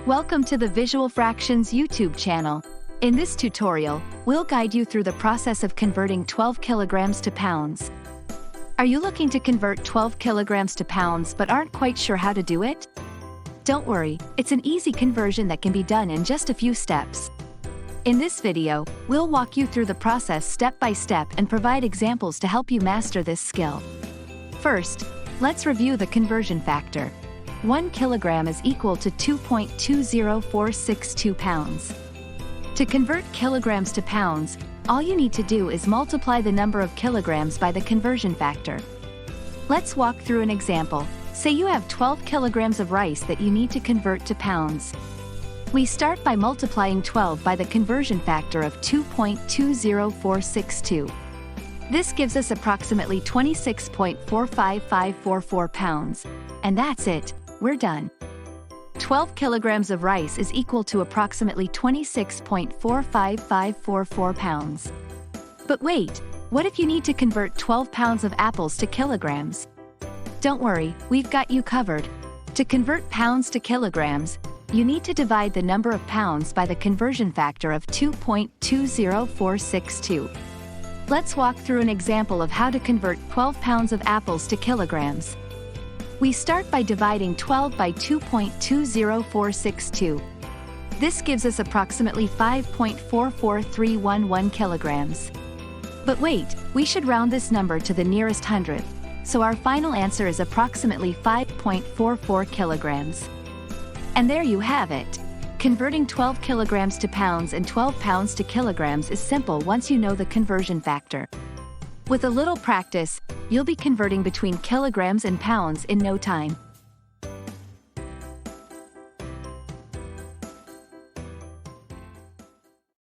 Welcome to the Visual Fractions YouTube channel. In this tutorial, we'll guide you through the process of converting 12 kilograms to pounds. Are you looking to convert 12 kilograms to pounds but aren't quite sure how to do it? Don't worry, it's an easy conversion that can be done in just a few steps. In this video, we'll walk you through the process step by step and provide examples to help you master this skill. First, let's review the conversion factor. 1 kilogram is equal to 2.20462 pounds. To convert kilograms to pounds, all you need to do is multiply the number of kilograms by the conversion factor. Let's walk through an example. Say you have 12 kilograms of rice that you need to convert to pounds. We start by multiplying 12 by the conversion factor of 2.20462. This gives us approximately 26.45544 pounds. And that's it, we're done. 12 kilograms of rice is equal to approximately 26.45544 pounds. But wait, what if you need to convert 12 pounds of apples to kilograms? Don't worry, we've got you covered. To convert pounds to kilograms, you need to divide the number of pounds by the conversion factor of 2.20462. Let's walk through an example of how to convert 12 pounds of apples to kilograms. We start by dividing 12 by 2.20462. This gives us approximately 5.44311 kilograms. But wait, we should round this number to the nearest hundredth, so our final answer is approximately 5.44 kilograms. And there you have it. Converting 12 kilograms to pounds and 12 pounds to kilograms is simple once you know the conversion factor. With a little practice, you'll be converting between kilograms and pounds in no time.